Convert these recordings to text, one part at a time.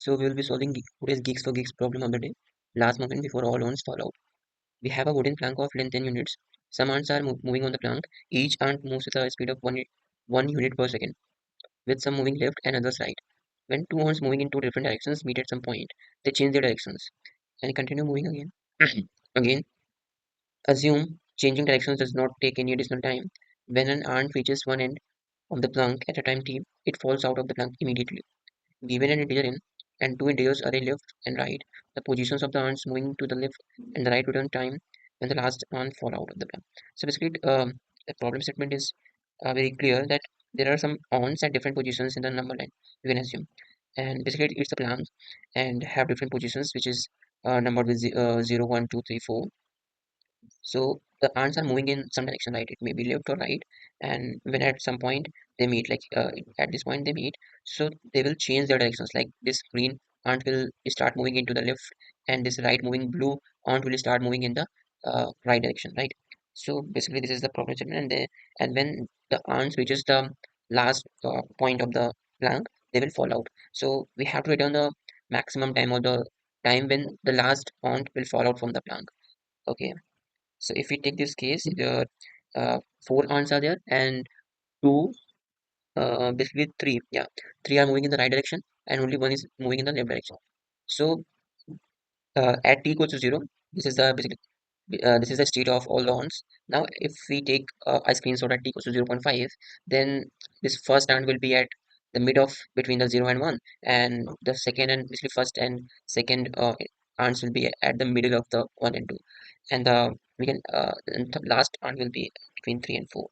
So we will be solving today's Geeks for Geeks problem of the day. Last moment before all ants fall out. We have a wooden plank of length 10 units. Some ants are moving on the plank. Each ant moves with a speed of 1 unit per second, with some moving left and others right. When two ants moving in two different directions meet at some point, they change their directions and continue moving again. Again, assume changing directions does not take any additional time. When an ant reaches one end of the plank at a time t, it falls out of the plank immediately. Given an integer n and two integers array left and right, the positions of the ants moving to the left and the right return time when the last ant fall out of the plan. So basically, the problem statement is very clear that there are some ants at different positions in the number line. You can assume, and basically it's a plan and have different positions, which is numbered with 0, 1, 2, 3, 4. So the ants are moving in some direction, right? It may be left or right. And when at some point they meet, like at this point they meet, so they will change their directions. Like this green ant will start moving into the left, and this right moving blue ant will start moving in the right direction, right? So basically, this is the problem statement. And when the ants reaches the last point of the plank, they will fall out. So we have to return the maximum time or the time when the last ant will fall out from the plank. Okay, so if we take this case, uh, four ants are there and two, basically three, yeah, three are moving in the right direction and only one is moving in the left direction. So at t equals to zero, this is the basically this is the state of all the ants. Now, if we take a screenshot at t equals to 0.5, then this first ant will be at the mid of between the 0 and 1, and the second and basically first and second ants will be at the middle of the 1 and 2, and the we can and the last ant will be between 3 and 4.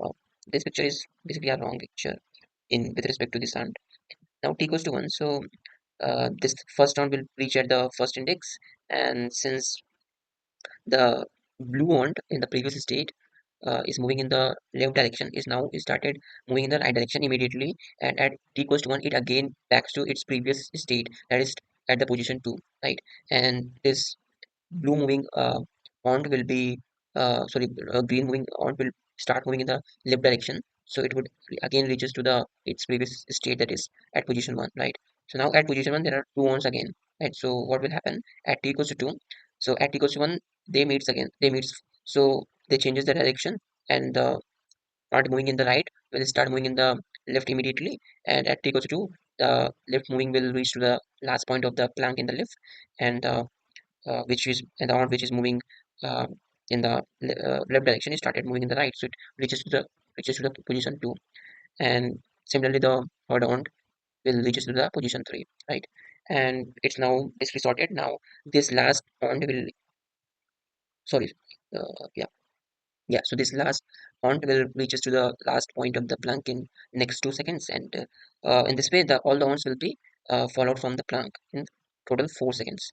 Uh, this picture is basically a wrong picture in with respect to this ant. Now t equals to 1, so this first ant will reach at the first index, and since the blue ant in the previous state is moving in the left direction, is now started moving in the right direction immediately, and at t equals to 1 it again backs to its previous state, that is at the position 2, right? And this blue moving ant will be sorry green moving ant will start moving in the left direction, so it would again reaches to the its previous state, that is at position 1, right? So now at position 1 there are two ants again, right? So what will happen at t equals to 2, so at t equals to 1 they meets, so they changes the direction, and the ant moving in the right will start moving in the left immediately, and at t equals to 2 the left moving will reach to the last point of the plank in the left, and which is and the one which is moving uh, in the left direction, it started moving in the right, so it reaches to the position 2, and similarly the third one will reaches to the position 3, right? And it's now basically sorted. Now this last point will, sorry, yeah, yeah, so this last point will reaches to the last point of the plank in next 2 seconds, and in this way the all the ones will be followed from the plank in total 4 seconds.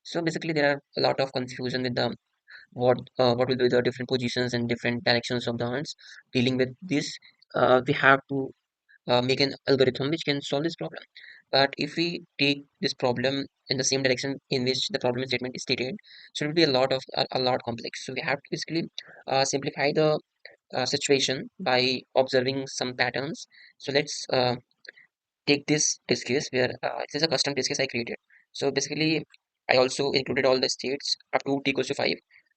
So basically there are a lot of confusion with the what will be the different positions and different directions of the ants. Dealing with this, we have to make an algorithm which can solve this problem. But if we take this problem in the same direction in which the problem statement is stated, so it will be a lot complex. So we have to basically simplify the situation by observing some patterns. So let's take this test case where this is a custom test case I created. So basically, I also included all the states up to t equals to 5,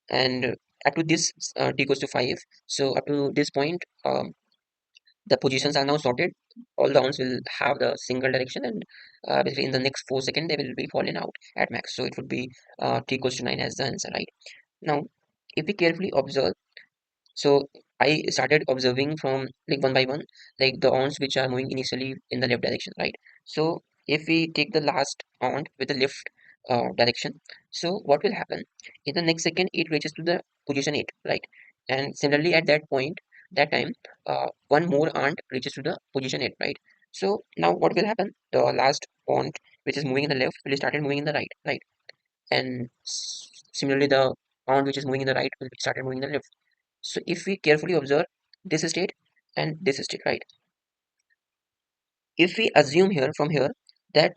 and up to this t equals to 5. So up to this point, the positions are now sorted. All the ones will have the single direction, and basically in the next 4 seconds they will be falling out at max. So it would be t equals to 9 as the answer, right? Now, if we carefully observe, so I started observing from like one by one, like the ants which are moving initially in the left direction, right? So if we take the last ant with the left direction, so what will happen? In the next second, it reaches to the position 8, right? And similarly, at that point, that time, one more ant reaches to the position 8, right? So now what will happen? The last ant which is moving in the left will start moving in the right, right? And similarly, the ant which is moving in the right will start moving in the left. So if we carefully observe this state and this state, right? If we assume here from here that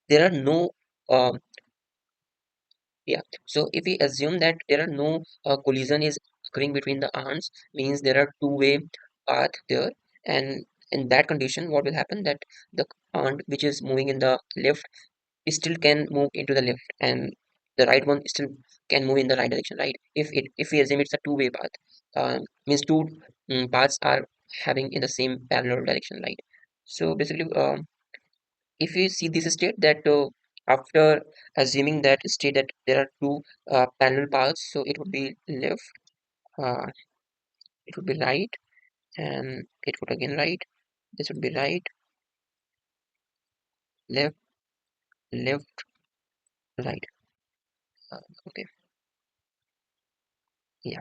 there are no, um, yeah. So if we assume that there are no collision is occurring between the arms, means there are two-way path there, and in that condition, what will happen? That the ant which is moving in the left still can move into the left, and the right one still can move in the right direction, right? If we assume it's a two-way path, means two paths are having in the same parallel direction, right? So basically, if you see this state that after assuming that state that there are two parallel paths, so it would be left, uh, it would be right, and it would again right. This would be right, left, left, right. Okay, yeah.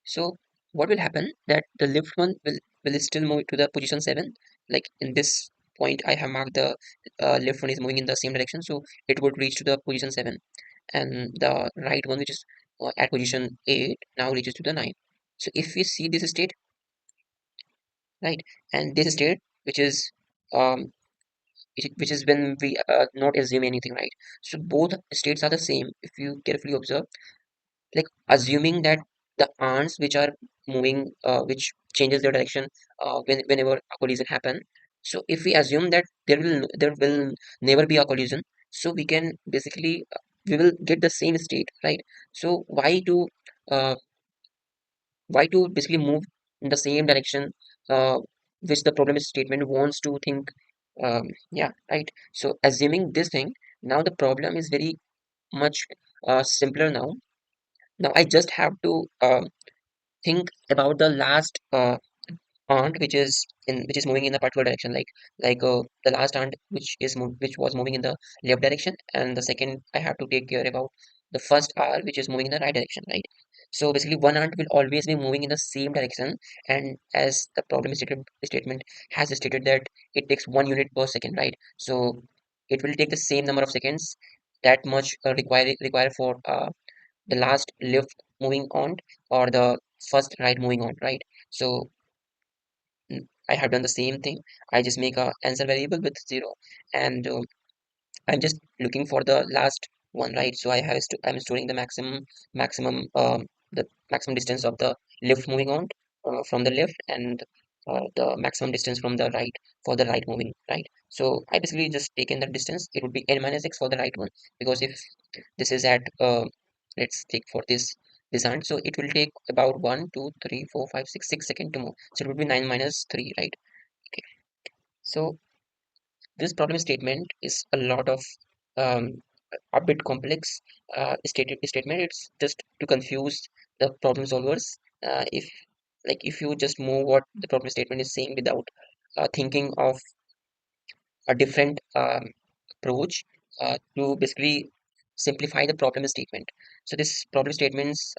So what will happen that the left one will still move to the position 7. Like in this point, I have marked the left one is moving in the same direction, so it would reach to the position 7, and the right one, which is at position 8, now reaches to the 9. So if we see this state, right, and this state, which is um, which is when we not assume anything, right? So both states are the same if you carefully observe, like assuming that the ants which are moving which changes their direction whenever a collision happen. So if we assume that there will never be a collision, so we can basically we will get the same state, right? So uh, why to basically move in the same direction uh, which the problem statement wants to think, yeah, right? So assuming this thing, now the problem is very much simpler now. Now I just have to think about the last aunt which is moving in a particular direction, like the last aunt which was moving in the left direction, and the second I have to take care about the first R which is moving in the right direction, right? So basically one aunt will always be moving in the same direction, and as the statement has stated that it takes 1 unit per second, right? So it will take the same number of seconds, that much require for the last left moving on or the first right moving on, right? So I have done the same thing. I just make a answer variable with 0, and I'm just looking for the last one, right? So I'm storing the maximum distance of the left moving on from the left, and the maximum distance from the right for the right moving, right? So I basically just taken the distance. It would be n minus x for the right one, because if this is at let's take for this hand, so it will take about 1 2 3 4 5 6 6 seconds to move. So it would be 9 minus 3, right? Okay. So this problem statement is a lot of um, a bit complex statement. It's just to confuse the problem solvers. If like if you just move what the problem statement is saying without thinking of a different approach to basically simplify the problem statement. So this problem statements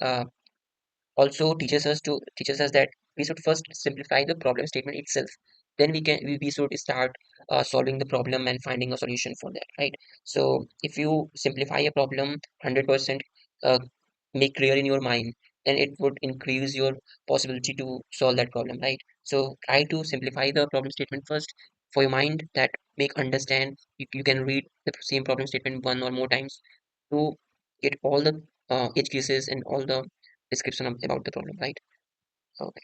also teaches us that we should first simplify the problem statement itself, then we should start solving the problem and finding a solution for that, right? So if you simplify a problem 100%, uh, make clear in your mind, then it would increase your possibility to solve that problem, right? So try to simplify the problem statement first for your mind, that make understand you can read the same problem statement one or more times to get all the edge cases and all the description about the problem, right? Okay.